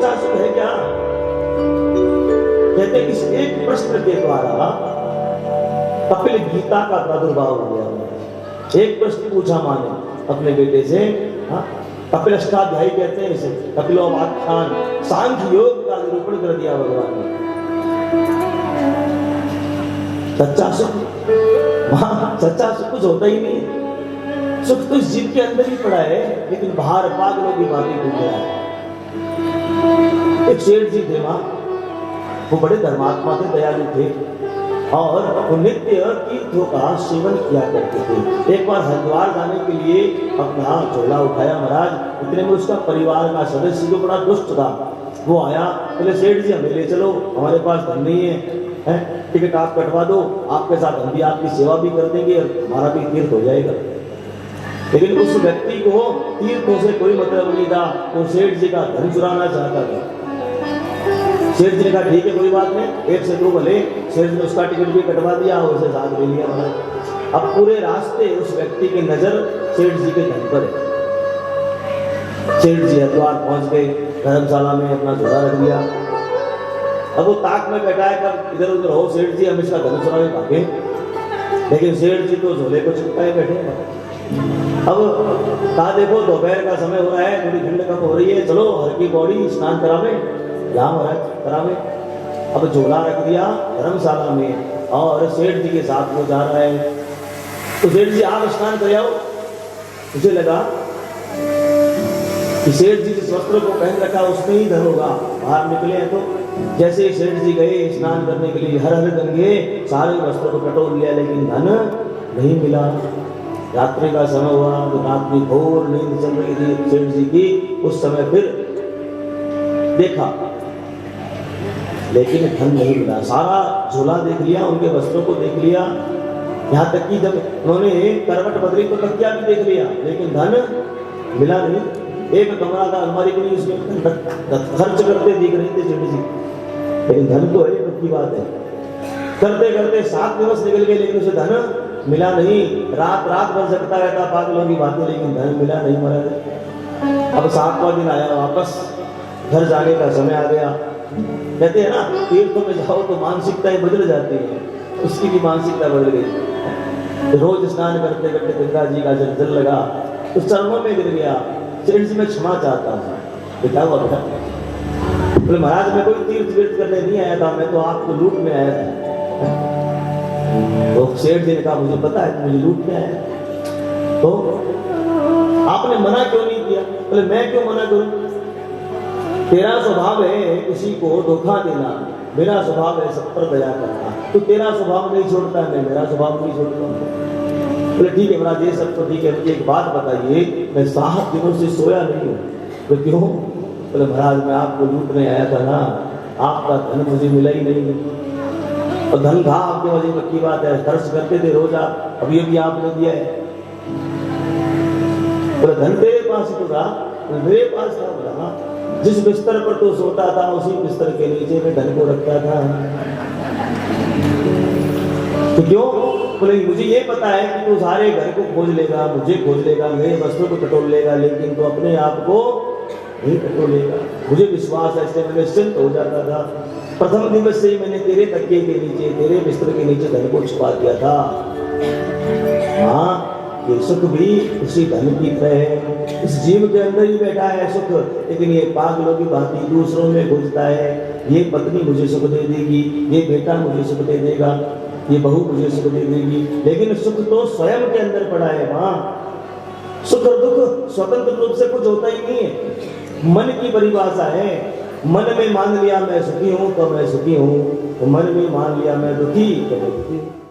सच्चा सुख है क्या? कहते इस एक प्रश्न के द्वारा कपिल गीता का प्रादुर्भाव हो गया। एक प्रश्न पूछा मां ने अपने बेटे से, कपिल अष्टाध्यायी कहते हैं इसे, कपिलोपाख्यान, सांख्य योग का निरूपण कर दिया भगवान ने। सच्चा सुख, सच्चा सुख कुछ होता ही नहीं। सुख तो इस जीव के अंदर ही पड़ा है, लेकिन बाहर पागलों की बातें घूम रहा है। एक सेठ जी थे वहां, वो बड़े धर्मात्मा थे, दयालु थे, और वो नित्य तीर्थों का सेवन किया करते थे। एक बार हरिद्वार जाने के लिए अपना झोला उठाया महाराज, इतने में उसका परिवार का सदस्य जो बड़ा दुष्ट था वो आया, बोले सेठ जी हमें ले चलो, हमारे पास धन नहीं है, टिकट आप कटवा दो, आपके साथ हम भी आपकी सेवा भी कर देंगे और हमारा भी तीर्थ हो जाएगा। लेकिन उस व्यक्ति को तीर्थों से कोई मतलब नहीं था, वो सेठ जी का धन चुराना चाहता था। सेठ जी ने कहा ठीक है कोई बात नहीं, एक से दो भले। सेठ ने उसका टिकट भी कटवा दिया और उसे साथ ले लिया। अब पूरे रास्ते उस व्यक्ति की नजर सेठ जी के धन पर है। सेठ जी हरिद्वार पहुंच गए, धर्मशाला में अपना झोला रख दिया। अब वो ताक में बैठा है, कब इधर उधर हो सेठ जी हम इसका धन चुराने भागे, लेकिन सेठ जी तो झोले को चिपकाए बैठे। अब कहा देखो दोपहर का समय हो रहा है, थोड़ी ठंड कम हो रही है, चलो हर की बॉडी स्नान करावे, यहाँ महाराज करावे। अब झोला रख दिया धर्मशाला में और सेठ जी के साथ वो जा रहा है। तो सेठ जी आप स्नान कर आओ। मुझे लगा कि सेठ जी जिस वस्त्र को पहन रखा उसमें ही धन होगा, बाहर निकले हैं तो। जैसे सेठ जी गए स्नान करने के लिए, हर हर गंगे सारे वस्त्र को टटोल लिया, लेकिन धन नहीं मिला। रात्रि का समय हुआ तो रात में घोर नींद चल रही थी सेठ जी की। उस समय फिर देखा, लेकिन धन नहीं मिला। सारा झोला देख लिया, उनके वस्त्रों को देख लिया, यहाँ तक कि जब उन्होंने करवट बदली तो तकिया भी देख लिया, लेकिन धन मिला नहीं। एक कमरा था, अलमारी को नहीं, उसमें खर्च करते दिख रहे थे सेठ जी, लेकिन धन तो है, पक्की बात है। करते करते 7 दिवस निकल गए, लेकिन उसे धन मिला नहीं। रात रात भर जगता रहता, पागलों की बातें, लेकिन धन मिला नहीं महाराज। अब 7वां दिन आया, वापस घर जाने का समय आ गया। कहते हैं ना तीर्थों में जाओ तो मानसिकताएं बदल जाती है, उसकी भी मानसिकता बदल गई। रोज स्नान करते करते गंगा जी का जल जल लगा, तो चरणों में गिर गया। सेठ जी मैं क्षमा चाहता हूँ। क्या हुआ बेटा? बोले महाराज मैं कोई तीर्थ तीर्थ करने नहीं आया था, मैं तो आपको लूटने आया था। तो सेठ जी ने कहा मुझे पता है मुझे लूटने आया, तो आपने मना क्यों नहीं किया? बोले मैं क्यों मना करूं, तेरा स्वभाव है किसी को धोखा देना, मेरा स्वभाव है सब पर दया करना। तो तेरा स्वभाव नहीं छोड़ता, मैं मेरा स्वभाव नहीं छोड़ता। बोले ठीक है महाराज ये सब तो ठीक है, मुझे एक बात बताइए, मैं 7 दिनों से सोया नहीं हूँ। बोले क्यों? बोले महाराज मैं आपको लूटने आया था ना, आपका धन मुझे मिला ही नहीं, और धन था आपके वजह पक्की बात है, खर्च करते थे रोज आप, अभी अभी आपने दिया है। बोले धन तेरे पास ही तो था? मेरे पास था। बोला जिस बिस्तर पर तो सोता था उसी बिस्तर के नीचे में धन को रखता था। तो क्यों? बोले मुझे ये पता है कि तू सारे घर को खोज लेगा, मुझे खोज लेगा, मेरे वस्त्रों को टटोल लेगा, लेकिन तो अपने आप को नहीं टटोलेगा। मुझे विश्वास है, इसलिए मैं निश्चिंत हो जाता था। प्रथम दिवस से ही मैंने तेरे तकिए के नीचे, तेरे बिस्तर के नीचे धन को छुपा दिया था। हाँ ये सुख भी उसी धन की तरह है, इस जीव के अंदर ही बैठा है सुख, लेकिन ये पागलों की भांति दूसरों में घुसता है। ये पत्नी मुझे सुख दे देगी, ये बेटा मुझे सुख दे देगा, ये बहू मुझे सुख दे देगी, लेकिन सुख तो स्वयं के अंदर पड़ा है। वहां सुख और दुख स्वतंत्र रूप से कुछ होता ही नहीं है, मन की परिभाषा है। मन में मान लिया मैं सुखी हूं तो मैं सुखी हूं, तो मन में मान लिया मैं दुखी तो मैं दुखी हूं।